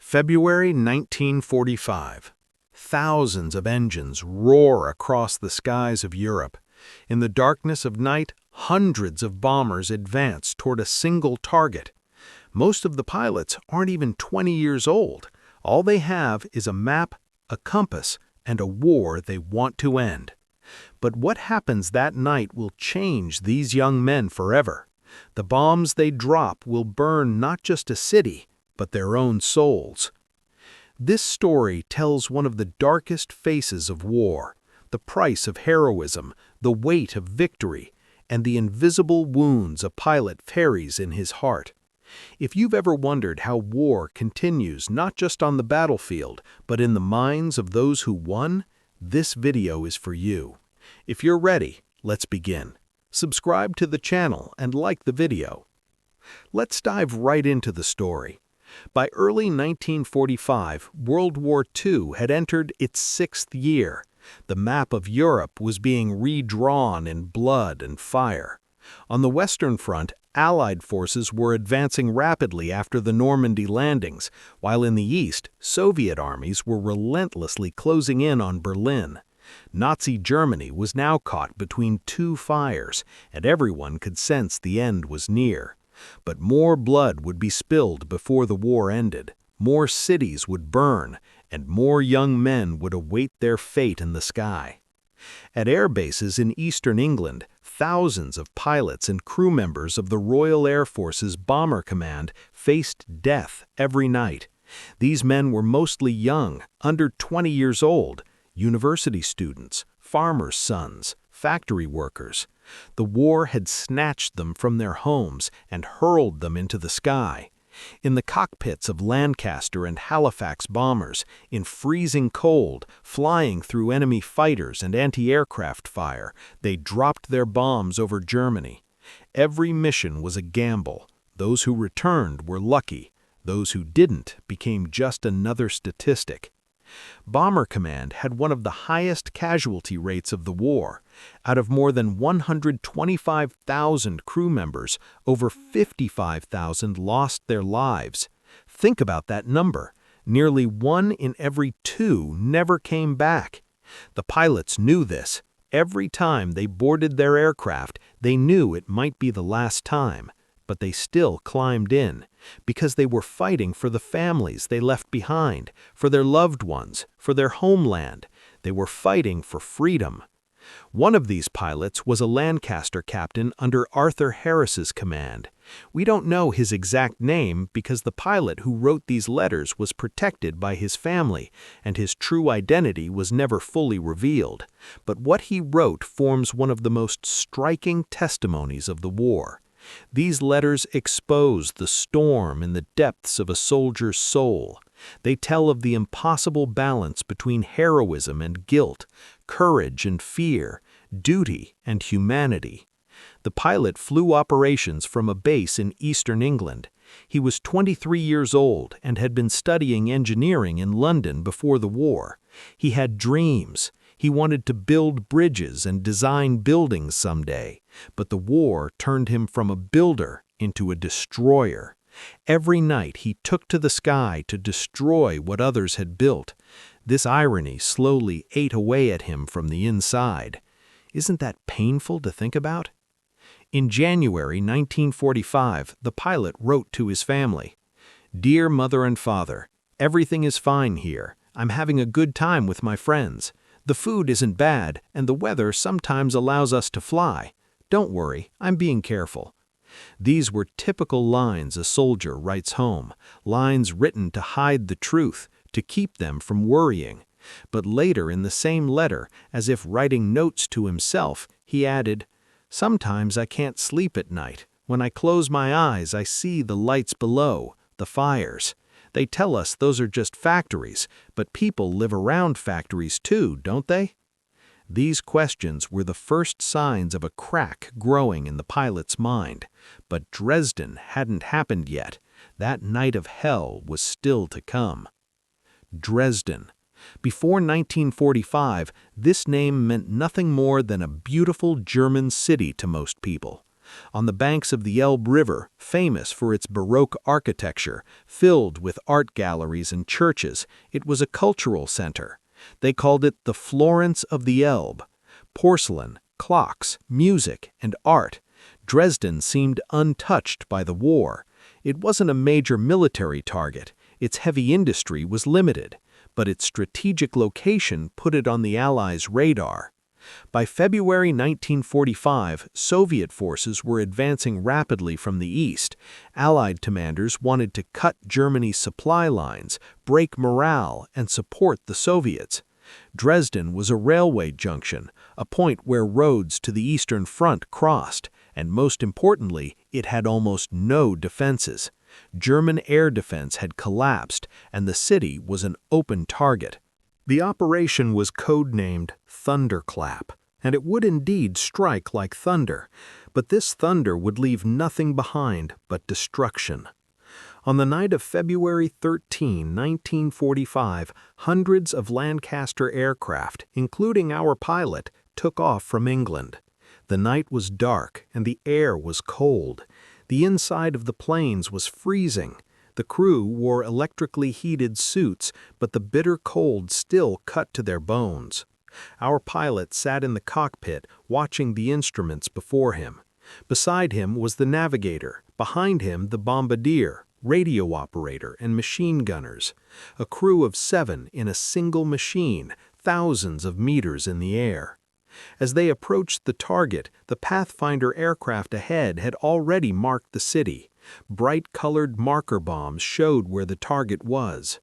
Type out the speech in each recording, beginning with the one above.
February 1945. Thousands of engines roar across the skies of Europe. In the darkness of night, hundreds of bombers advance toward a single target. Most of the pilots aren't even 20 years old. All they have is a map, a compass, and a war they want to end. But what happens that night will change these young men forever. The bombs they drop will burn not just a city, but their own souls. This story tells one of the darkest faces of war, the price of heroism, the weight of victory, and the invisible wounds a pilot carries in his heart. If you've ever wondered how war continues not just on the battlefield, but in the minds of those who won, this video is for you. If you're ready, let's begin. Subscribe to the channel and like the video. Let's dive right into the story. By early 1945, World War II had entered its sixth year. The map of Europe was being redrawn in blood and fire. On the Western Front, Allied forces were advancing rapidly after the Normandy landings, while in the East, Soviet armies were relentlessly closing in on Berlin. Nazi Germany was now caught between two fires, and everyone could sense the end was near. But more blood would be spilled before the war ended, more cities would burn, and more young men would await their fate in the sky. At air bases in eastern England, thousands of pilots and crew members of the Royal Air Force's Bomber Command faced death every night. These men were mostly young, under 20 years old, university students, farmers' sons, factory workers. The war had snatched them from their homes and hurled them into the sky. In the cockpits of Lancaster and Halifax bombers, in freezing cold, flying through enemy fighters and anti-aircraft fire, they dropped their bombs over Germany. Every mission was a gamble. Those who returned were lucky. Those who didn't became just another statistic. Bomber Command had one of the highest casualty rates of the war. Out of more than 125,000 crew members, over 55,000 lost their lives. Think about that number. Nearly 1 in every 2 never came back. The pilots knew this. Every time they boarded their aircraft, they knew it might be the last time. But they still climbed in, because they were fighting for the families they left behind, for their loved ones, for their homeland. They were fighting for freedom. One of these pilots was a Lancaster captain under Arthur Harris's command. We don't know his exact name because the pilot who wrote these letters was protected by his family, and his true identity was never fully revealed. But what he wrote forms one of the most striking testimonies of the war. These letters expose the storm in the depths of a soldier's soul. They tell of the impossible balance between heroism and guilt, courage and fear, duty and humanity. The pilot flew operations from a base in eastern England. He was 23 years old and had been studying engineering in London before the war. He had dreams. He wanted to build bridges and design buildings someday, but the war turned him from a builder into a destroyer. Every night he took to the sky to destroy what others had built. This irony slowly ate away at him from the inside. Isn't that painful to think about? In January 1945, the pilot wrote to his family, "Dear Mother and Father, everything is fine here. I'm having a good time with my friends. The food isn't bad, and the weather sometimes allows us to fly. Don't worry, I'm being careful." These were typical lines a soldier writes home, lines written to hide the truth, to keep them from worrying. But later in the same letter, as if writing notes to himself, he added, "Sometimes I can't sleep at night. When I close my eyes, I see the lights below, the fires. They tell us those are just factories, but people live around factories too, don't they?" These questions were the first signs of a crack growing in the pilot's mind. But Dresden hadn't happened yet. That night of hell was still to come. Dresden. Before 1945, this name meant nothing more than a beautiful German city to most people. On the banks of the Elbe River, famous for its Baroque architecture, filled with art galleries and churches, it was a cultural center. They called it the Florence of the Elbe. Porcelain, clocks, music, and art. Dresden seemed untouched by the war. It wasn't a major military target. Its heavy industry was limited, but its strategic location put it on the Allies' radar. By February 1945, Soviet forces were advancing rapidly from the east. Allied commanders wanted to cut Germany's supply lines, break morale, and support the Soviets. Dresden was a railway junction, a point where roads to the Eastern Front crossed, and most importantly, it had almost no defenses. German air defense had collapsed, and the city was an open target. The operation was codenamed Thunderclap, and it would indeed strike like thunder, but this thunder would leave nothing behind but destruction. On the night of February 13, 1945, hundreds of Lancaster aircraft, including our pilot, took off from England. The night was dark and the air was cold. The inside of the planes was freezing. The crew wore electrically heated suits, but the bitter cold still cut to their bones. Our pilot sat in the cockpit, watching the instruments before him. Beside him was the navigator, behind him the bombardier, radio operator, and machine gunners. A crew of 7 in a single machine, thousands of meters in the air. As they approached the target, the Pathfinder aircraft ahead had already marked the city. Bright-colored marker bombs showed where the target was.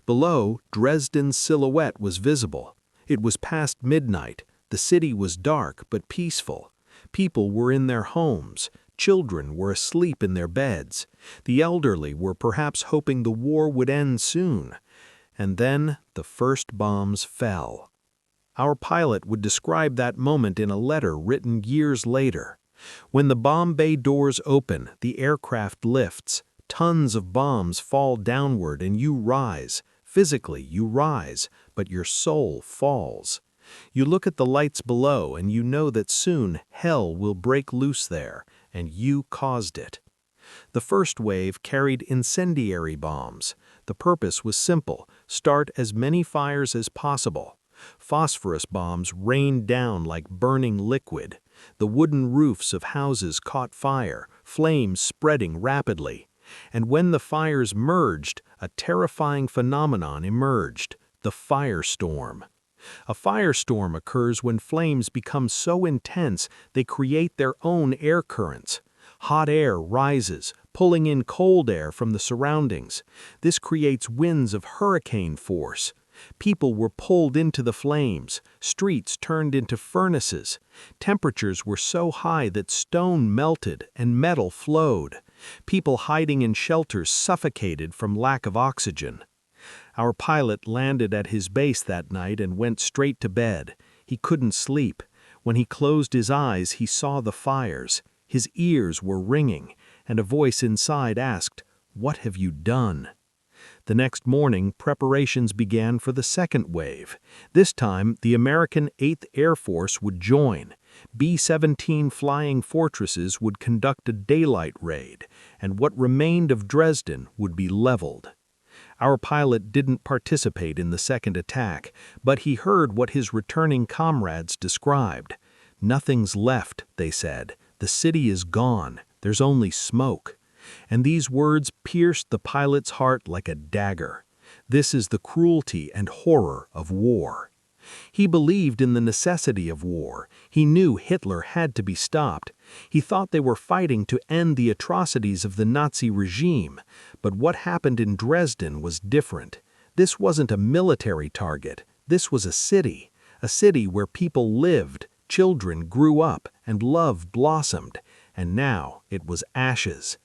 Below, Dresden's silhouette was visible. It was past midnight. The city was dark but peaceful. People were in their homes. Children were asleep in their beds. The elderly were perhaps hoping the war would end soon. And then the first bombs fell. Our pilot would describe that moment in a letter written years later. When the bomb bay doors open, the aircraft lifts. Tons of bombs fall downward and you rise. Physically, you rise, but your soul falls. You look at the lights below and you know that soon hell will break loose there, and you caused it. The first wave carried incendiary bombs. The purpose was simple: start as many fires as possible. Phosphorus bombs rained down like burning liquid. The wooden roofs of houses caught fire, flames spreading rapidly. And when the fires merged, a terrifying phenomenon emerged: the firestorm. A firestorm occurs when flames become so intense they create their own air currents. Hot air rises, pulling in cold air from the surroundings. This creates winds of hurricane force. People were pulled into the flames. Streets turned into furnaces. Temperatures were so high that stone melted and metal flowed. People hiding in shelters suffocated from lack of oxygen. Our pilot landed at his base that night and went straight to bed. He couldn't sleep. When he closed his eyes, he saw the fires. His ears were ringing, and a voice inside asked, "What have you done?" The next morning, preparations began for the second wave. This time, the American 8th Air Force would join. B-17 Flying Fortresses would conduct a daylight raid, and what remained of Dresden would be leveled. Our pilot didn't participate in the second attack, but he heard what his returning comrades described. "Nothing's left," they said. "The city is gone. There's only smoke." And these words pierced the pilot's heart like a dagger. This is the cruelty and horror of war. He believed in the necessity of war. He knew Hitler had to be stopped. He thought they were fighting to end the atrocities of the Nazi regime. But what happened in Dresden was different. This wasn't a military target. This was a city where people lived, children grew up, and love blossomed. And now it was ashes.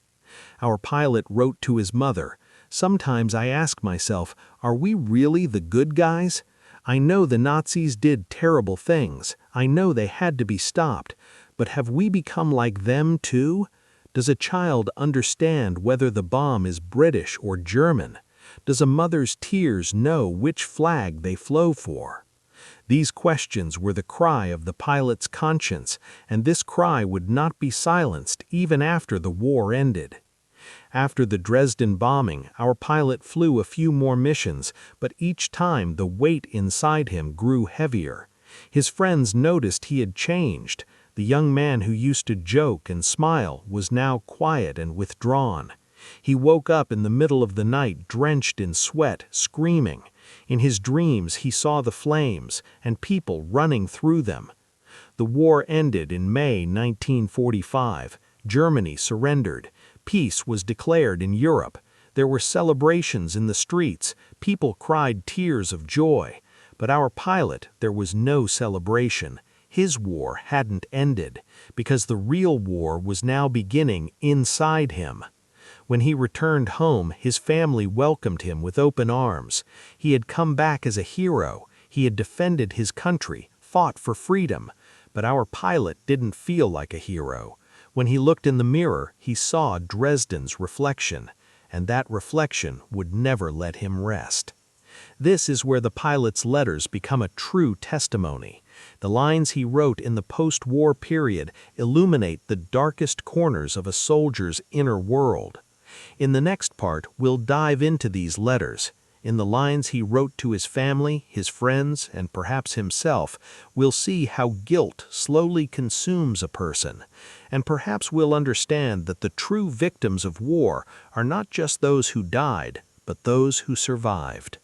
Our pilot wrote to his mother, "Sometimes I ask myself, are we really the good guys? I know the Nazis did terrible things. I know they had to be stopped. But have we become like them too? Does a child understand whether the bomb is British or German? Does a mother's tears know which flag they flow for?" These questions were the cry of the pilot's conscience, and this cry would not be silenced even after the war ended. After the Dresden bombing, our pilot flew a few more missions, but each time the weight inside him grew heavier. His friends noticed he had changed. The young man who used to joke and smile was now quiet and withdrawn. He woke up in the middle of the night drenched in sweat, screaming. In his dreams he saw the flames and people running through them. The war ended in May 1945. Germany surrendered. Peace was declared in Europe. There were celebrations in the streets. People cried tears of joy. But our pilot, there was no celebration. His war hadn't ended, because the real war was now beginning inside him. When he returned home, his family welcomed him with open arms. He had come back as a hero. He had defended his country, fought for freedom. But our pilot didn't feel like a hero. When he looked in the mirror, he saw Dresden's reflection, and that reflection would never let him rest. This is where the pilot's letters become a true testimony. The lines he wrote in the post-war period illuminate the darkest corners of a soldier's inner world. In the next part, we'll dive into these letters. In the lines he wrote to his family, his friends, and perhaps himself, we'll see how guilt slowly consumes a person. And perhaps we'll understand that the true victims of war are not just those who died, but those who survived.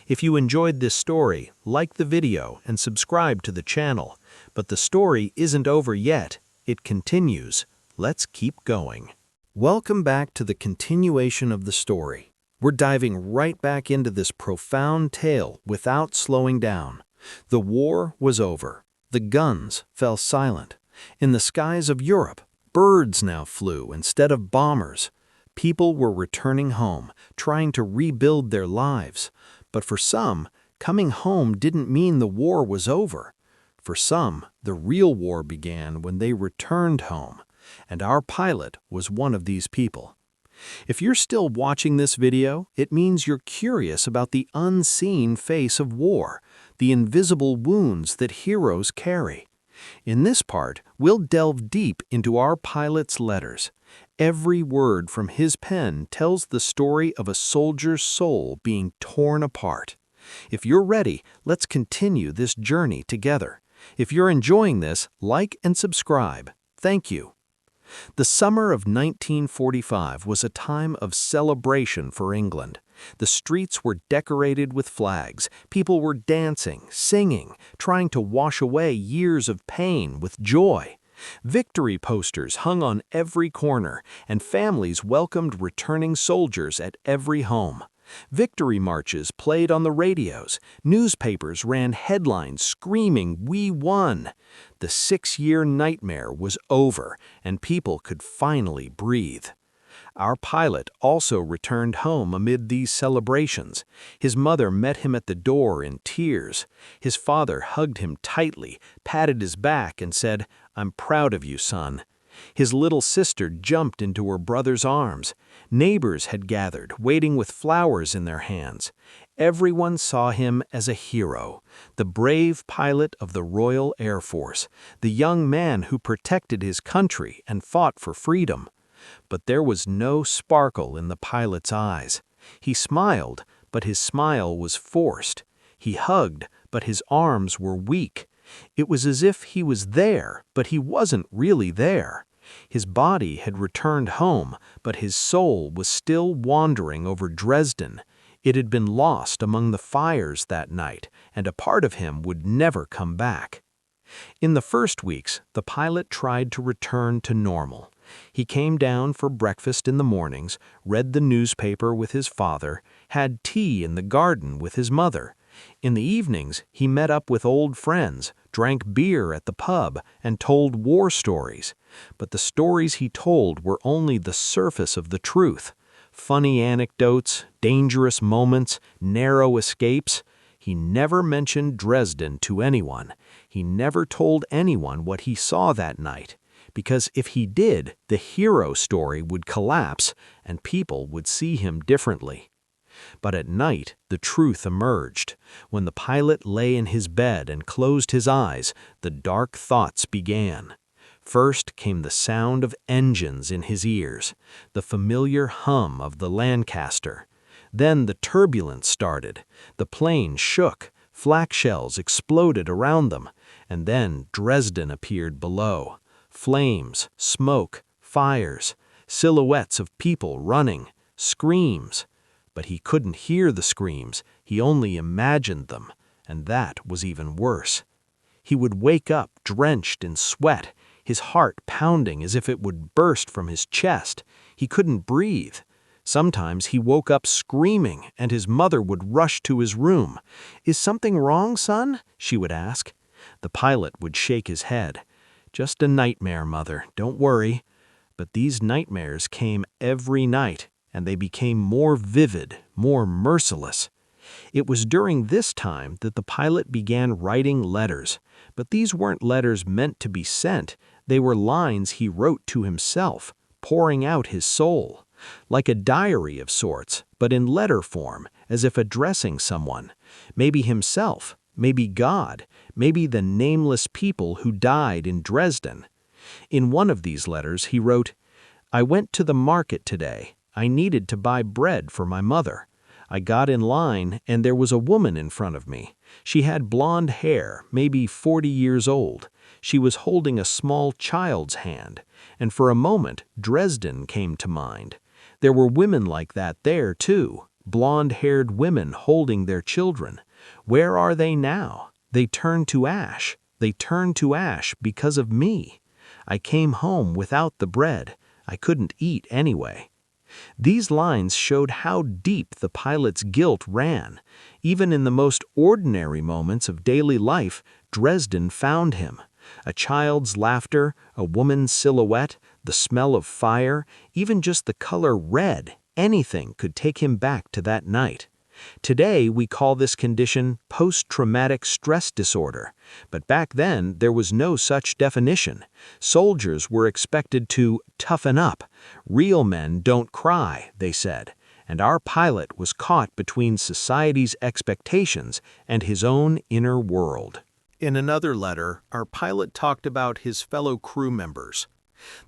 If you enjoyed this story, like the video and subscribe to the channel. But the story isn't over yet. It continues. Let's keep going. Welcome back to the continuation of the story. We're diving right back into this profound tale without slowing down. The war was over. The guns fell silent. In the skies of Europe, birds now flew instead of bombers. People were returning home, trying to rebuild their lives. But for some, coming home didn't mean the war was over. For some, the real war began when they returned home. And our pilot was one of these people. If you're still watching this video, it means you're curious about the unseen face of war, the invisible wounds that heroes carry. In this part, we'll delve deep into our pilot's letters. Every word from his pen tells the story of a soldier's soul being torn apart. If you're ready, let's continue this journey together. If you're enjoying this, like and subscribe. Thank you. The summer of 1945 was a time of celebration for England. The streets were decorated with flags. People were dancing, singing, trying to wash away years of pain with joy. Victory posters hung on every corner, and families welcomed returning soldiers at every home. Victory marches played on the radios. Newspapers ran headlines screaming, "We won!" The 6-year nightmare was over, and people could finally breathe. Our pilot also returned home amid these celebrations. His mother met him at the door in tears. His father hugged him tightly, patted his back, and said, "I'm proud of you, son." His little sister jumped into her brother's arms. Neighbors had gathered, waiting with flowers in their hands. Everyone saw him as a hero, the brave pilot of the Royal Air Force, the young man who protected his country and fought for freedom. But there was no sparkle in the pilot's eyes. He smiled, but his smile was forced. He hugged, but his arms were weak. It was as if he was there, but he wasn't really there. His body had returned home, but his soul was still wandering over Dresden. It had been lost among the fires that night, and a part of him would never come back. In the first weeks, the pilot tried to return to normal. He came down for breakfast in the mornings, read the newspaper with his father, had tea in the garden with his mother. In the evenings, he met up with old friends, drank beer at the pub, and told war stories. But the stories he told were only the surface of the truth. Funny anecdotes, dangerous moments, narrow escapes. He never mentioned Dresden to anyone. He never told anyone what he saw that night. Because if he did, the hero story would collapse, and people would see him differently. But at night, the truth emerged. When the pilot lay in his bed and closed his eyes, the dark thoughts began. First came the sound of engines in his ears, the familiar hum of the Lancaster. Then the turbulence started. The plane shook, flak shells exploded around them, and then Dresden appeared below. Flames, smoke, fires, silhouettes of people running, screams. But he couldn't hear the screams, he only imagined them, and that was even worse. He would wake up drenched in sweat, his heart pounding as if it would burst from his chest. He couldn't breathe. Sometimes he woke up screaming, and his mother would rush to his room. "Is something wrong, son?" she would ask. The pilot would shake his head. "Just a nightmare, Mother, don't worry." But these nightmares came every night, and they became more vivid, more merciless. It was during this time that the pilot began writing letters, but these weren't letters meant to be sent. They were lines he wrote to himself, pouring out his soul. Like a diary of sorts, but in letter form, as if addressing someone. Maybe himself, maybe God, maybe the nameless people who died in Dresden. In one of these letters he wrote, "I went to the market today. I needed to buy bread for my mother. I got in line and there was a woman in front of me. She had blonde hair, maybe 40 years old. She was holding a small child's hand, and for a moment Dresden came to mind. There were women like that there, too, blonde-haired women holding their children. Where are they now? They turned to ash. They turned to ash because of me. I came home without the bread. I couldn't eat anyway." These lines showed how deep the pilot's guilt ran. Even in the most ordinary moments of daily life, Dresden found him. A child's laughter, a woman's silhouette, the smell of fire, even just the color red, anything could take him back to that night. Today we call this condition post-traumatic stress disorder, but back then there was no such definition. Soldiers were expected to toughen up. Real men don't cry, they said, and our pilot was caught between society's expectations and his own inner world. In another letter, our pilot talked about his fellow crew members.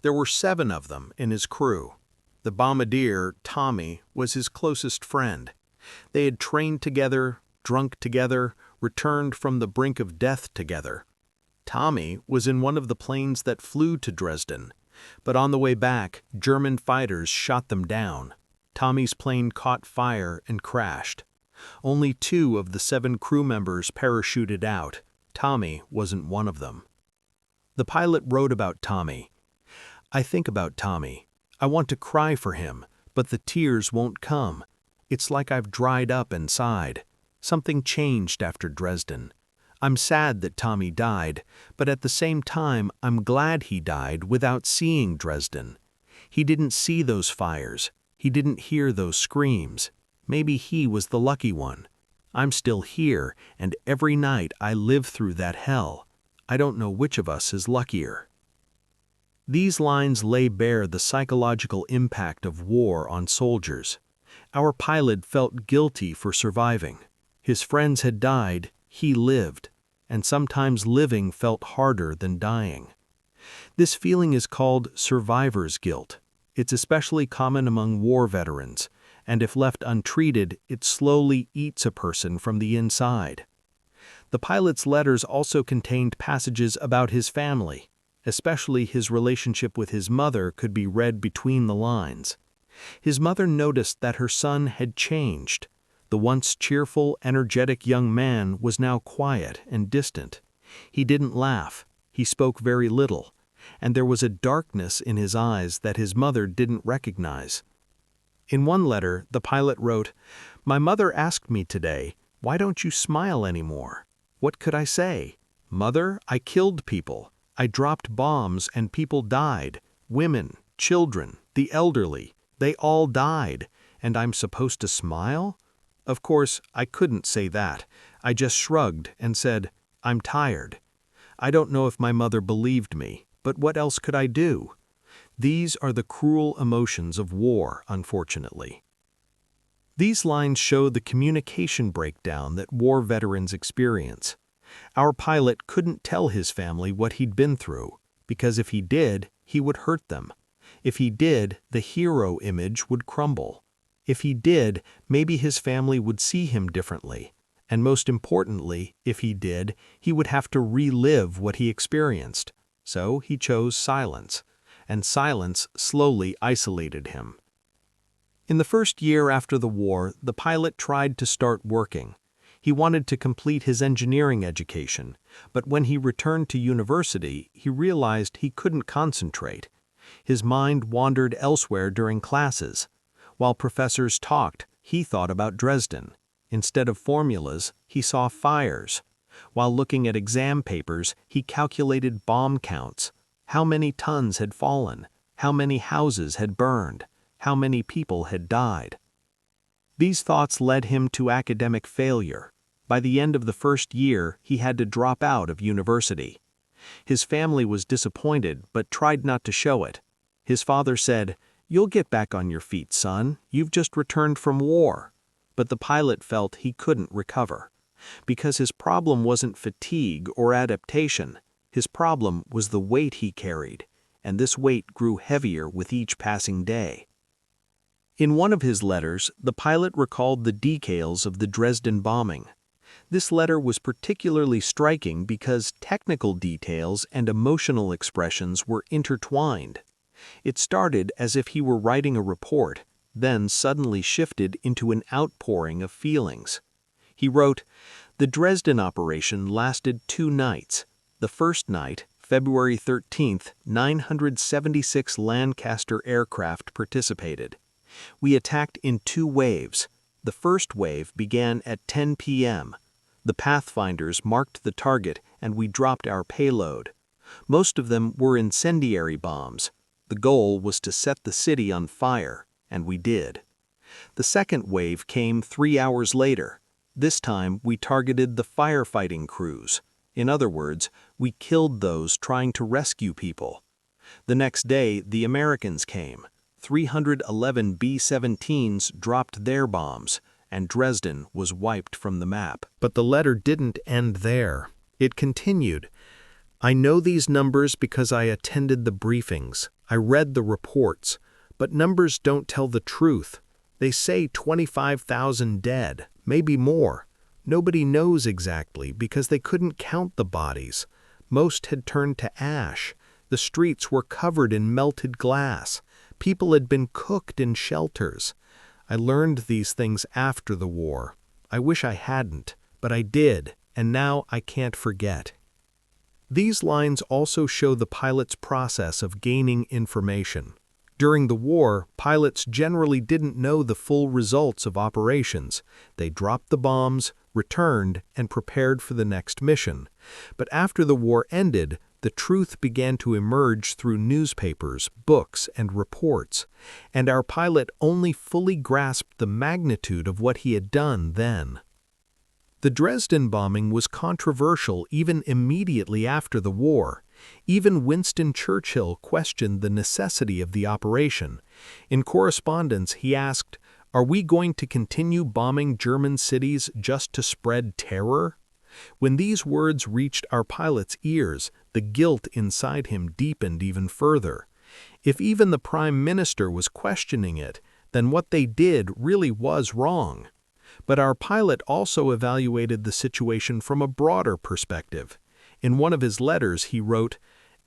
There were 7 of them in his crew. The bombardier, Tommy, was his closest friend. They had trained together, drunk together, returned from the brink of death together. Tommy was in one of the planes that flew to Dresden, but on the way back, German fighters shot them down. Tommy's plane caught fire and crashed. Only 2 of the 7 crew members parachuted out. Tommy wasn't one of them. The pilot wrote about Tommy. "I think about Tommy. I want to cry for him, but the tears won't come. It's like I've dried up inside. Something changed after Dresden. I'm sad that Tommy died, but at the same time, I'm glad he died without seeing Dresden. He didn't see those fires. He didn't hear those screams. Maybe he was the lucky one. I'm still here, and every night I live through that hell. I don't know which of us is luckier." These lines lay bare the psychological impact of war on soldiers. Our pilot felt guilty for surviving. His friends had died, he lived, and sometimes living felt harder than dying. This feeling is called survivor's guilt. It's especially common among war veterans, and if left untreated, it slowly eats a person from the inside. The pilot's letters also contained passages about his family. Especially his relationship with his mother could be read between the lines. His mother noticed that her son had changed. The once cheerful, energetic young man was now quiet and distant. He didn't laugh, he spoke very little, and there was a darkness in his eyes that his mother didn't recognize. In one letter, the pilot wrote, "My mother asked me today, 'Why don't you smile anymore?' What could I say? 'Mother, I killed people. I dropped bombs and people died. Women, children, the elderly, they all died. And I'm supposed to smile?' Of course, I couldn't say that. I just shrugged and said, 'I'm tired.' I don't know if my mother believed me, but what else could I do?" These are the cruel emotions of war, unfortunately. These lines show the communication breakdown that war veterans experience. Our pilot couldn't tell his family what he'd been through, because if he did, he would hurt them. If he did, the hero image would crumble. If he did, maybe his family would see him differently. And most importantly, if he did, he would have to relive what he experienced. So he chose silence, and silence slowly isolated him. In the first year after the war, the pilot tried to start working. He wanted to complete his engineering education, but when he returned to university, he realized he couldn't concentrate. His mind wandered elsewhere during classes. While professors talked, he thought about Dresden. Instead of formulas, he saw fires. While looking at exam papers, he calculated bomb counts. How many tons had fallen? How many houses had burned? How many people had died? These thoughts led him to academic failure. By the end of the first year, he had to drop out of university. His family was disappointed but tried not to show it. His father said, "You'll get back on your feet, son. You've just returned from war." But the pilot felt he couldn't recover. Because his problem wasn't fatigue or adaptation. His problem was the weight he carried, and this weight grew heavier with each passing day. In one of his letters, the pilot recalled the details of the Dresden bombing. This letter was particularly striking because technical details and emotional expressions were intertwined. It started as if he were writing a report, then suddenly shifted into an outpouring of feelings. He wrote, "The Dresden operation lasted 2 nights. The first night, February 13th, 976 Lancaster aircraft participated. We attacked in 2 waves. The first wave began at 10 p.m. The Pathfinders marked the target and we dropped our payload. Most of them were incendiary bombs. The goal was to set the city on fire, and we did. The second wave came 3 hours later. This time we targeted the firefighting crews. In other words, we killed those trying to rescue people. The next day, the Americans came. 311 B-17s dropped their bombs, and Dresden was wiped from the map." But the letter didn't end there. It continued, "I know these numbers because I attended the briefings. I read the reports. But numbers don't tell the truth. They say 25,000 dead, maybe more. Nobody knows exactly because they couldn't count the bodies. Most had turned to ash. The streets were covered in melted glass. People had been cooked in shelters. I learned these things after the war. I wish I hadn't, but I did, and now I can't forget." These lines also show the pilot's process of gaining information. During the war, pilots generally didn't know the full results of operations. They dropped the bombs, returned, and prepared for the next mission. But after the war ended, the truth began to emerge through newspapers, books, and reports, and our pilot only fully grasped the magnitude of what he had done then. The Dresden bombing was controversial even immediately after the war. Even Winston Churchill questioned the necessity of the operation. In correspondence, he asked, "Are we going to continue bombing German cities just to spread terror?" When these words reached our pilot's ears, the guilt inside him deepened even further. If even the Prime Minister was questioning it, then what they did really was wrong. But our pilot also evaluated the situation from a broader perspective. In one of his letters, he wrote,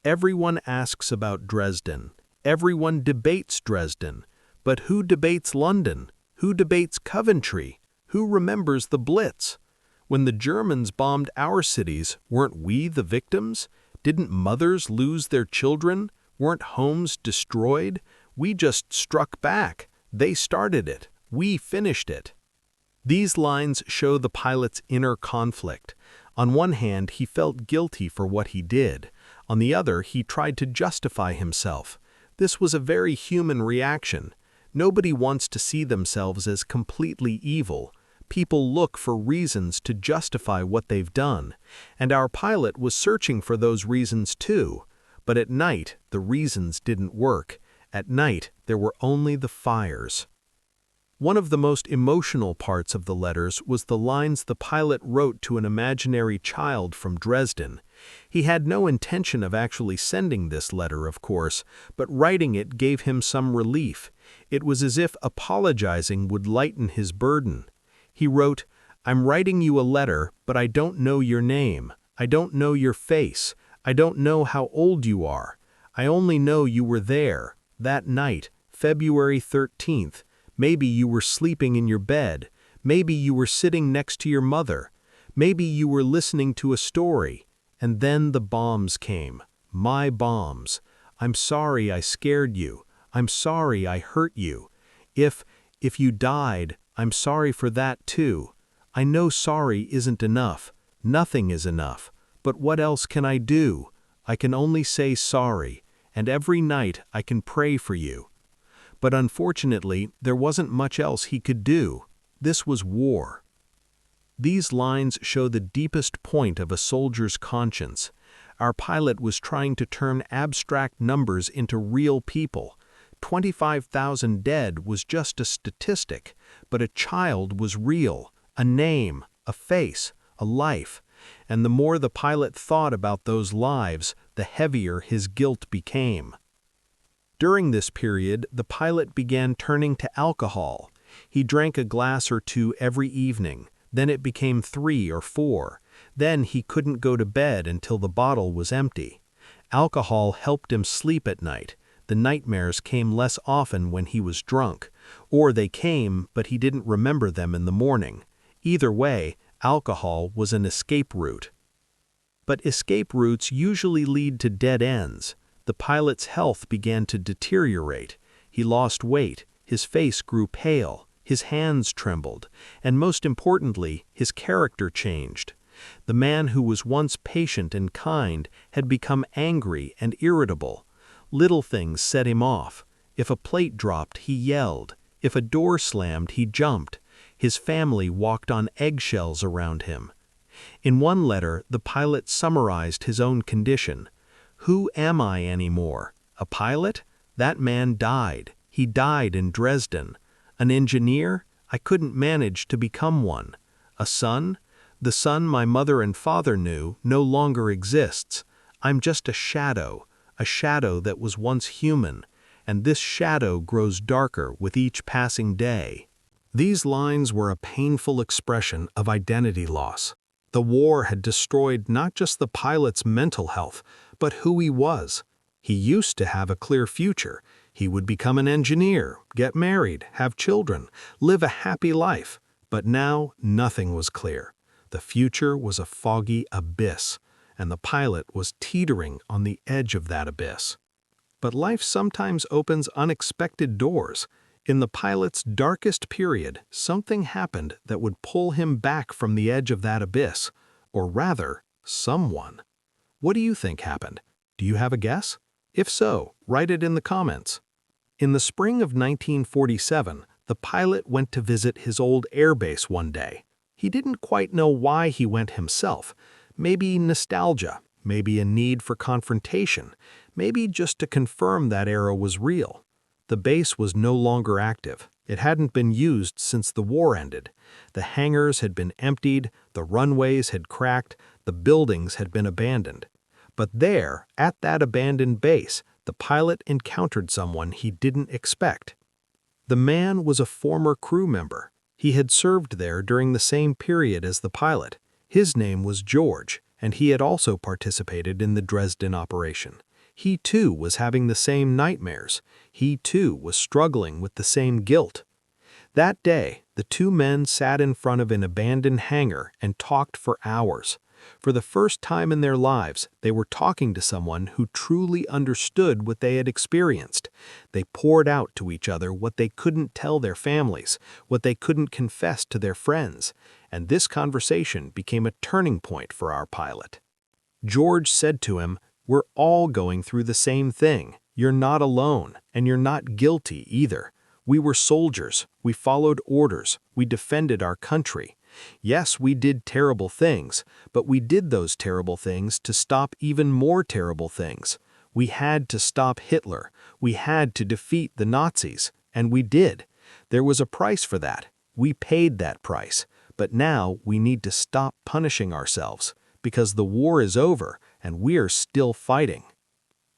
"Everyone asks about Dresden. Everyone debates Dresden. But who debates London? Who debates Coventry? Who remembers the Blitz? When the Germans bombed our cities, weren't we the victims? Didn't mothers lose their children? Weren't homes destroyed? We just struck back. They started it. We finished it." These lines show the pilot's inner conflict. On one hand, he felt guilty for what he did. On the other, he tried to justify himself. This was a very human reaction. Nobody wants to see themselves as completely evil. People look for reasons to justify what they've done, and our pilot was searching for those reasons too. But at night, the reasons didn't work. At night, there were only the fires. One of the most emotional parts of the letters was the lines the pilot wrote to an imaginary child from Dresden. He had no intention of actually sending this letter, of course, but writing it gave him some relief. It was as if apologizing would lighten his burden. He wrote, "I'm writing you a letter, but I don't know your name. I don't know your face. I don't know how old you are. I only know you were there, that night, February 13th. Maybe you were sleeping in your bed. Maybe you were sitting next to your mother. Maybe you were listening to a story. And then the bombs came. My bombs. I'm sorry I scared you. I'm sorry I hurt you. If you died, I'm sorry for that too. I know sorry isn't enough. Nothing is enough. But what else can I do? I can only say sorry, and every night I can pray for you." But unfortunately, there wasn't much else he could do. This was war. These lines show the deepest point of a soldier's conscience. Our pilot was trying to turn abstract numbers into real people. 25,000 dead was just a statistic, but a child was real, a name, a face, a life. And the more the pilot thought about those lives, the heavier his guilt became. During this period, the pilot began turning to alcohol. He drank a glass or two every evening, then it became 3 or 4. Then he couldn't go to bed until the bottle was empty. Alcohol helped him sleep at night. The nightmares came less often when he was drunk, or they came, but he didn't remember them in the morning. Either way, alcohol was an escape route. But escape routes usually lead to dead ends. The pilot's health began to deteriorate. He lost weight, his face grew pale, his hands trembled, and most importantly, his character changed. The man who was once patient and kind had become angry and irritable. Little things set him off. If a plate dropped, he yelled. If a door slammed, he jumped. His family walked on eggshells around him. In one letter, the pilot summarized his own condition. "Who am I anymore? A pilot? That man died. He died in Dresden. An engineer? I couldn't manage to become one. A son? The son my mother and father knew no longer exists. I'm just a shadow that was once human, and this shadow grows darker with each passing day." These lines were a painful expression of identity loss. The war had destroyed not just the pilot's mental health, but who he was. He used to have a clear future. He would become an engineer, get married, have children, live a happy life. But now nothing was clear. The future was a foggy abyss, and the pilot was teetering on the edge of that abyss. But life sometimes opens unexpected doors. In the pilot's darkest period, something happened that would pull him back from the edge of that abyss. Or rather, someone. What do you think happened? Do you have a guess? If so, write it in the comments. In the spring of 1947, the pilot went to visit his old airbase one day. He didn't quite know why he went himself. Maybe nostalgia, maybe a need for confrontation, maybe just to confirm that era was real. The base was no longer active. It hadn't been used since the war ended. The hangars had been emptied, the runways had cracked, the buildings had been abandoned. But there, at that abandoned base, the pilot encountered someone he didn't expect. The man was a former crew member. He had served there during the same period as the pilot. His name was George, and he had also participated in the Dresden operation. He too was having the same nightmares. He too was struggling with the same guilt. That day, the two men sat in front of an abandoned hangar and talked for hours. For the first time in their lives, they were talking to someone who truly understood what they had experienced. They poured out to each other what they couldn't tell their families, what they couldn't confess to their friends, and this conversation became a turning point for our pilot. George said to him, "We're all going through the same thing. You're not alone, and you're not guilty either. We were soldiers. We followed orders. We defended our country. Yes, we did terrible things, but we did those terrible things to stop even more terrible things. We had to stop Hitler. We had to defeat the Nazis, and we did. There was a price for that. We paid that price. But now we need to stop punishing ourselves, because the war is over and we're still fighting.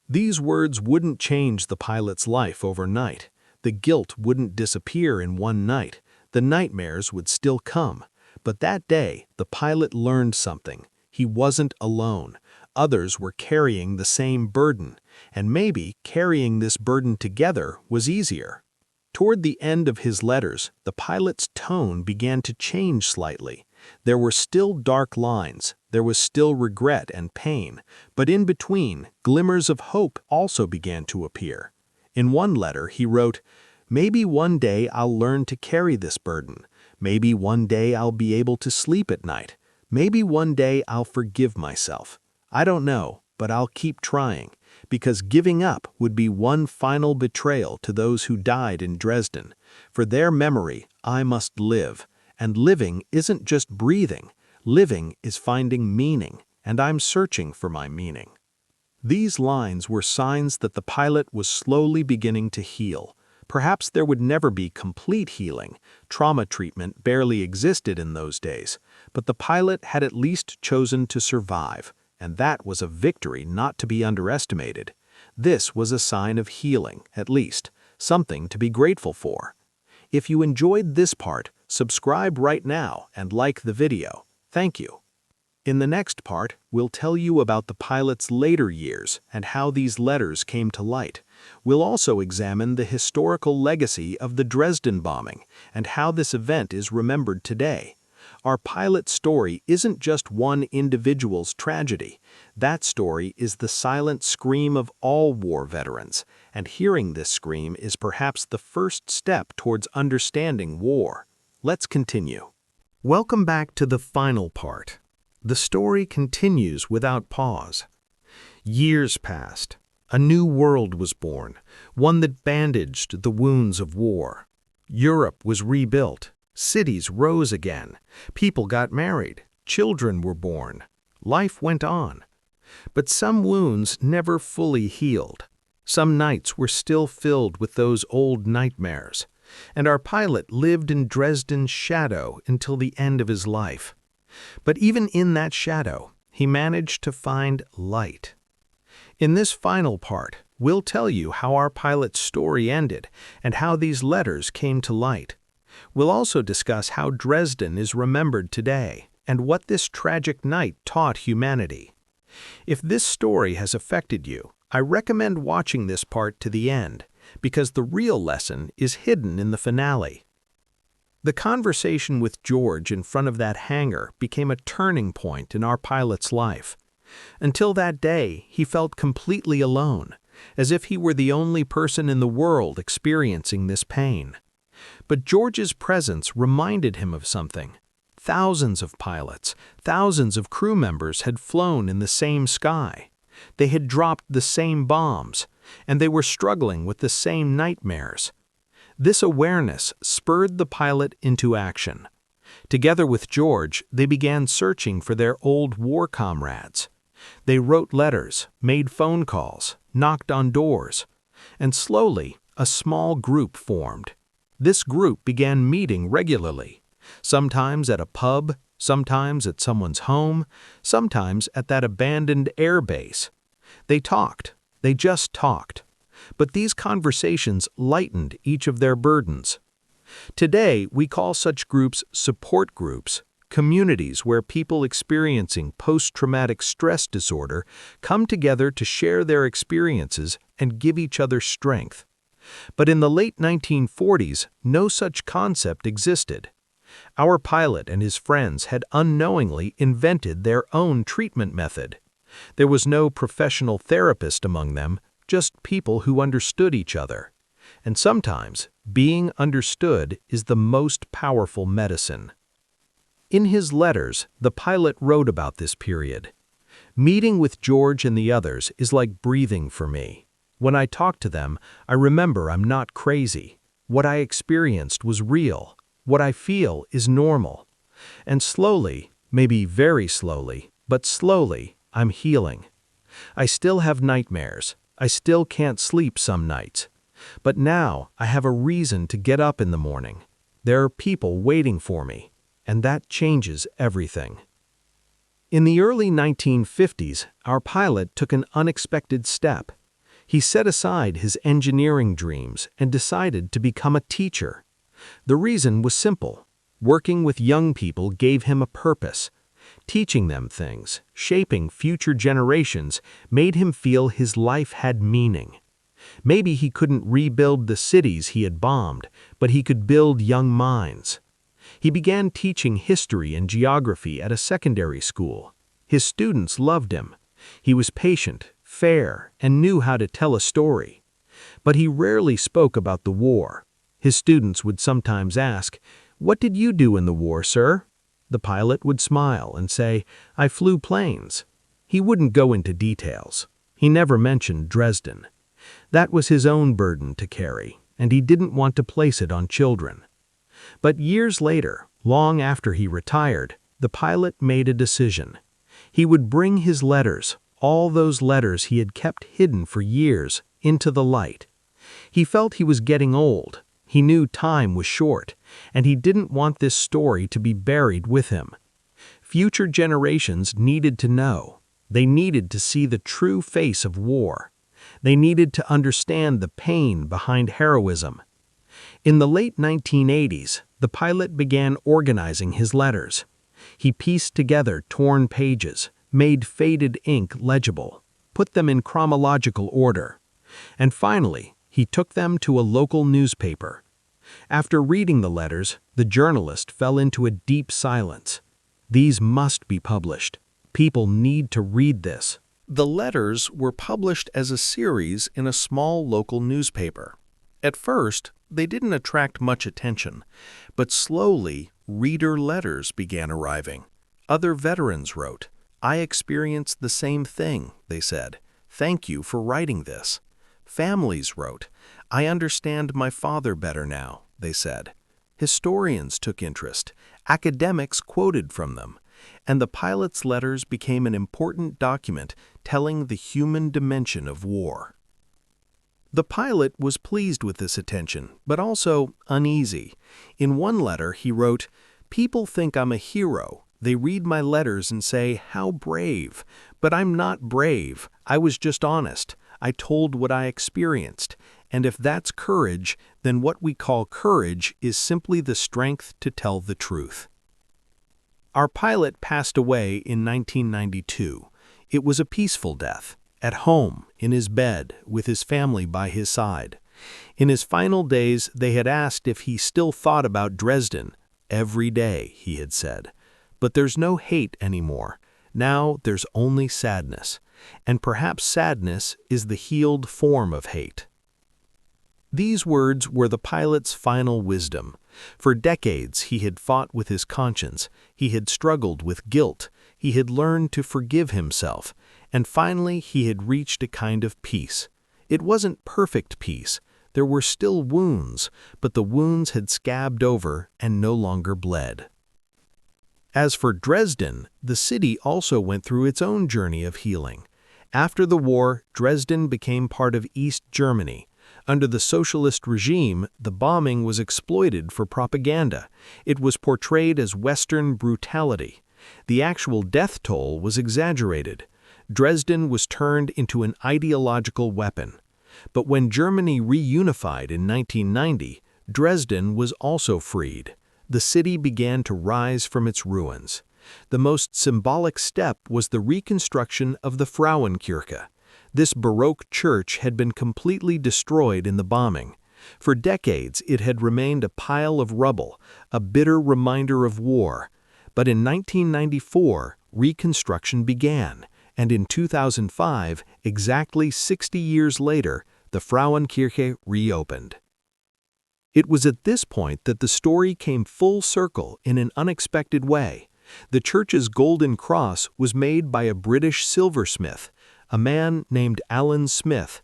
These words wouldn't change the pilot's life overnight. The guilt wouldn't disappear in one night. The nightmares would still come. But that day, the pilot learned something. He wasn't alone. Others were carrying the same burden, and maybe carrying this burden together was easier. Toward the end of his letters, the pilot's tone began to change slightly. There were still dark lines, there was still regret and pain, but in between, glimmers of hope also began to appear. In one letter, he wrote, "Maybe one day I'll learn to carry this burden. Maybe one day I'll be able to sleep at night. Maybe one day I'll forgive myself. I don't know, but I'll keep trying, because giving up would be one final betrayal to those who died in Dresden. For their memory, I must live. And living isn't just breathing. Living is finding meaning, and I'm searching for my meaning." These lines were signs that the pilot was slowly beginning to heal. Perhaps there would never be complete healing. Trauma treatment barely existed in those days. But the pilot had at least chosen to survive, and that was a victory not to be underestimated. This was a sign of healing, at least, something to be grateful for. If you enjoyed this part, subscribe right now and like the video. Thank you. In the next part, we'll tell you about the pilot's later years and how these letters came to light. We'll also examine the historical legacy of the Dresden bombing and how this event is remembered today. Our pilot's story isn't just one individual's tragedy. That story is the silent scream of all war veterans, and hearing this scream is perhaps the first step towards understanding war. Let's continue. Welcome back to the final part. The story continues without pause. Years passed. A new world was born, one that bandaged the wounds of war. Europe was rebuilt. Cities rose again. People got married. Children were born. Life went on. But some wounds never fully healed. Some nights were still filled with those old nightmares. And our pilot lived in Dresden's shadow until the end of his life. But even in that shadow, he managed to find light. In this final part, we'll tell you how our pilot's story ended and how these letters came to light. We'll also discuss how Dresden is remembered today and what this tragic night taught humanity. If this story has affected you, I recommend watching this part to the end, because the real lesson is hidden in the finale. The conversation with George in front of that hangar became a turning point in our pilot's life. Until that day, he felt completely alone, as if he were the only person in the world experiencing this pain. But George's presence reminded him of something. Thousands of pilots, thousands of crew members had flown in the same sky. They had dropped the same bombs, and they were struggling with the same nightmares. This awareness spurred the pilot into action. Together with George, they began searching for their old war comrades. They wrote letters, made phone calls, knocked on doors, and slowly a small group formed. This group began meeting regularly, sometimes at a pub, sometimes at someone's home, sometimes at that abandoned air base. They talked. They just talked. But these conversations lightened each of their burdens. Today, we call such groups support groups, communities where people experiencing post-traumatic stress disorder come together to share their experiences and give each other strength. But in the late 1940s, no such concept existed. Our pilot and his friends had unknowingly invented their own treatment method. There was no professional therapist among them, just people who understood each other. And sometimes, being understood is the most powerful medicine. In his letters, the pilot wrote about this period. Meeting with George and the others is like breathing for me. When I talk to them, I remember I'm not crazy. What I experienced was real. What I feel is normal. And slowly, maybe very slowly, but slowly, I'm healing. I still have nightmares. I still can't sleep some nights. But now I have a reason to get up in the morning. There are people waiting for me, and that changes everything." In the early 1950s, our pilot took an unexpected step. He set aside his engineering dreams and decided to become a teacher. The reason was simple. Working with young people gave him a purpose. Teaching them things, shaping future generations, made him feel his life had meaning. Maybe he couldn't rebuild the cities he had bombed, but he could build young minds. He began teaching history and geography at a secondary school. His students loved him. He was patient, fair, and knew how to tell a story. But he rarely spoke about the war. His students would sometimes ask, "What did you do in the war, sir?" The pilot would smile and say, "I flew planes." He wouldn't go into details. He never mentioned Dresden. That was his own burden to carry, and he didn't want to place it on children. But years later, long after he retired, the pilot made a decision. He would bring his letters, all those letters he had kept hidden for years, into the light. He felt he was getting old. He knew time was short, and he didn't want this story to be buried with him. Future generations needed to know. They needed to see the true face of war. They needed to understand the pain behind heroism. In the late 1980s, the pilot began organizing his letters. He pieced together torn pages, made faded ink legible, put them in chronological order. And finally, he took them to a local newspaper. After reading the letters, the journalist fell into a deep silence. These must be published. People need to read this. The letters were published as a series in a small local newspaper. At first, they didn't attract much attention, but slowly, reader letters began arriving. Other veterans wrote, "I experienced the same thing," they said. "Thank you for writing this." Families wrote, "I understand my father better now," they said. Historians took interest. Academics quoted from them. And the pilot's letters became an important document telling the human dimension of war. The pilot was pleased with this attention, but also uneasy. In one letter, he wrote, "People think I'm a hero. They read my letters and say, 'How brave.' But I'm not brave. I was just honest. I told what I experienced. And if that's courage, then what we call courage is simply the strength to tell the truth." Our pilot passed away in 1992. It was a peaceful death, at home, in his bed, with his family by his side. In his final days, they had asked if he still thought about Dresden. "Every day," he had said. But there's no hate anymore. Now there's only sadness. And perhaps sadness is the healed form of hate. These words were the pilot's final wisdom. For decades he had fought with his conscience, he had struggled with guilt, he had learned to forgive himself, and finally he had reached a kind of peace. It wasn't perfect peace. There were still wounds, but the wounds had scabbed over and no longer bled. As for Dresden, the city also went through its own journey of healing. After the war, Dresden became part of East Germany. Under the socialist regime, the bombing was exploited for propaganda. It was portrayed as Western brutality. The actual death toll was exaggerated. Dresden was turned into an ideological weapon. But when Germany reunified in 1990, Dresden was also freed. The city began to rise from its ruins. The most symbolic step was the reconstruction of the Frauenkirche. This Baroque church had been completely destroyed in the bombing. For decades, it had remained a pile of rubble, a bitter reminder of war. But in 1994, reconstruction began, and in 2005, exactly 60 years later, the Frauenkirche reopened. It was at this point that the story came full circle in an unexpected way. The church's golden cross was made by a British silversmith, a man named Alan Smith,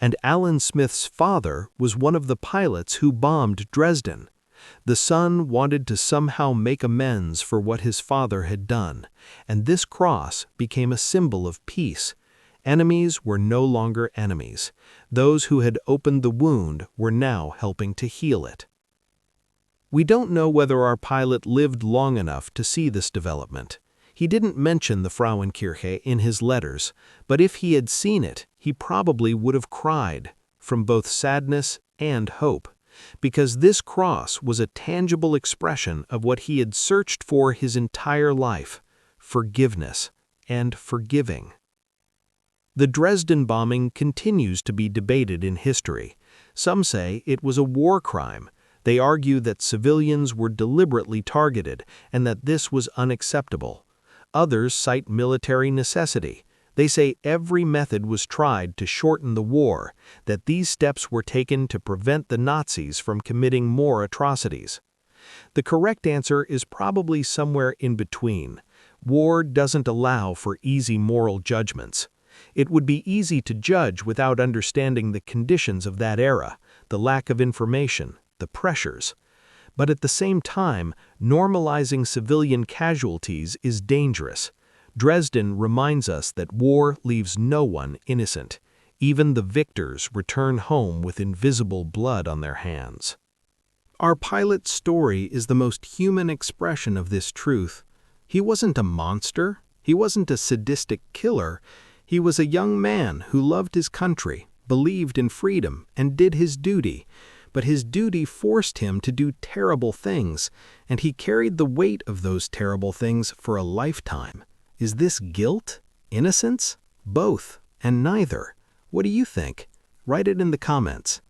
and Alan Smith's father was one of the pilots who bombed Dresden. The son wanted to somehow make amends for what his father had done, and this cross became a symbol of peace. Enemies were no longer enemies. Those who had opened the wound were now helping to heal it. We don't know whether our pilot lived long enough to see this development. He didn't mention the Frauenkirche in his letters, but if he had seen it, he probably would have cried, from both sadness and hope, because this cross was a tangible expression of what he had searched for his entire life: forgiveness and forgiving. The Dresden bombing continues to be debated in history. Some say it was a war crime. They argue that civilians were deliberately targeted and that this was unacceptable. Others cite military necessity. They say every method was tried to shorten the war, that these steps were taken to prevent the Nazis from committing more atrocities. The correct answer is probably somewhere in between. War doesn't allow for easy moral judgments. It would be easy to judge without understanding the conditions of that era, the lack of information, the pressures. But at the same time, normalizing civilian casualties is dangerous. Dresden reminds us that war leaves no one innocent. Even the victors return home with invisible blood on their hands. Our pilot's story is the most human expression of this truth. He wasn't a monster. He wasn't a sadistic killer. He was a young man who loved his country, believed in freedom, and did his duty. But his duty forced him to do terrible things, and he carried the weight of those terrible things for a lifetime. Is this guilt? Innocence? Both, and neither. What do you think? Write it in the comments.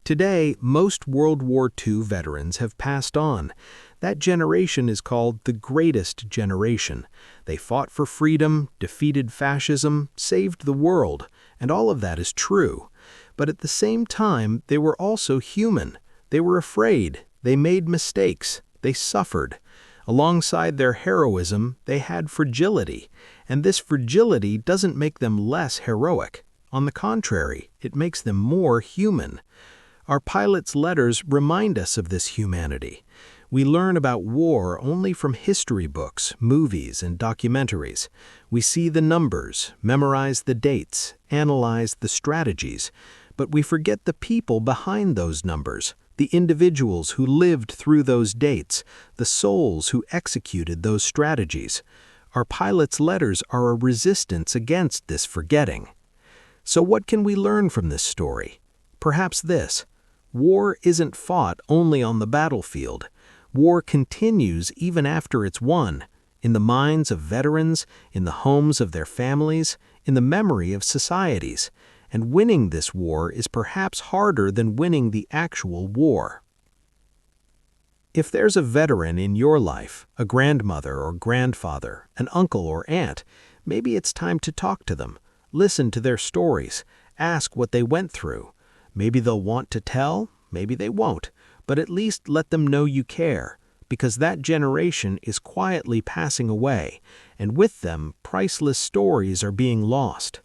Today, most World War II veterans have passed on. That generation is called the greatest generation. They fought for freedom, defeated fascism, saved the world, and all of that is true. But at the same time, they were also human. They were afraid. They made mistakes. They suffered. Alongside their heroism, they had fragility. And this fragility doesn't make them less heroic. On the contrary, it makes them more human. Our pilot's letters remind us of this humanity. We learn about war only from history books, movies, and documentaries. We see the numbers, memorize the dates, analyze the strategies, but we forget the people behind those numbers, the individuals who lived through those dates, the souls who executed those strategies. Our pilot's letters are a resistance against this forgetting. So what can we learn from this story? Perhaps this: war isn't fought only on the battlefield. War continues even after it's won, in the minds of veterans, in the homes of their families, in the memory of societies. And winning this war is perhaps harder than winning the actual war. If there's a veteran in your life, a grandmother or grandfather, an uncle or aunt, maybe it's time to talk to them. Listen to their stories. Ask what they went through. Maybe they'll want to tell, maybe they won't, but at least let them know you care, because that generation is quietly passing away, and with them, priceless stories are being lost.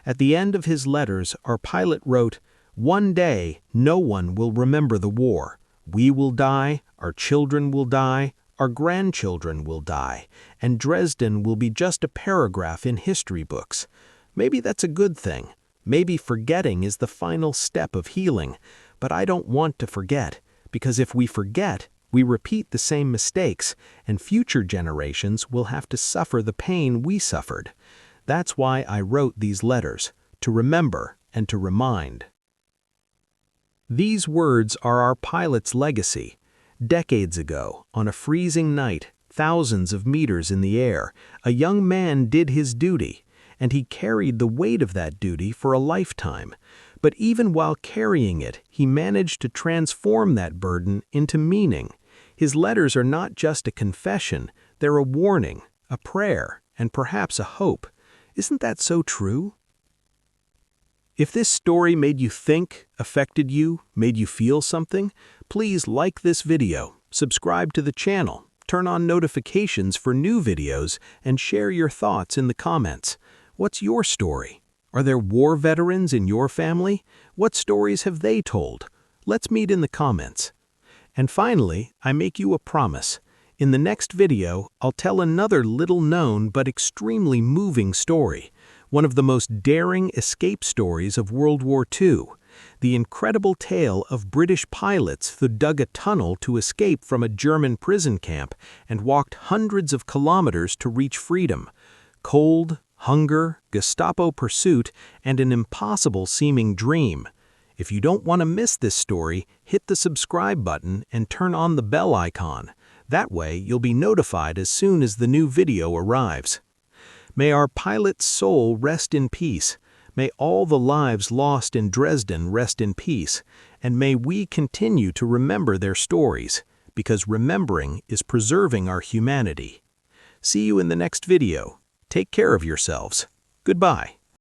At the end of his letters, our pilot wrote, "One day, no one will remember the war. We will die, our children will die, our grandchildren will die, and Dresden will be just a paragraph in history books." Maybe that's a good thing. Maybe forgetting is the final step of healing, but I don't want to forget, because if we forget, we repeat the same mistakes, and future generations will have to suffer the pain we suffered. That's why I wrote these letters, to remember and to remind. These words are our pilot's legacy. Decades ago, on a freezing night, thousands of meters in the air, a young man did his duty, and he carried the weight of that duty for a lifetime. But even while carrying it, he managed to transform that burden into meaning. His letters are not just a confession, they're a warning, a prayer, and perhaps a hope. Isn't that so true? If this story made you think, affected you, made you feel something, please like this video, subscribe to the channel, turn on notifications for new videos, and share your thoughts in the comments. What's your story? Are there war veterans in your family? What stories have they told? Let's meet in the comments. And finally, I make you a promise. In the next video, I'll tell another little-known but extremely moving story, one of the most daring escape stories of World War II, the incredible tale of British pilots who dug a tunnel to escape from a German prison camp and walked hundreds of kilometers to reach freedom. Cold, hunger, Gestapo pursuit, and an impossible-seeming dream. If you don't want to miss this story, hit the subscribe button and turn on the bell icon. That way, you'll be notified as soon as the new video arrives. May our pilot's soul rest in peace. May all the lives lost in Dresden rest in peace. And may we continue to remember their stories, because remembering is preserving our humanity. See you in the next video. Take care of yourselves. Goodbye.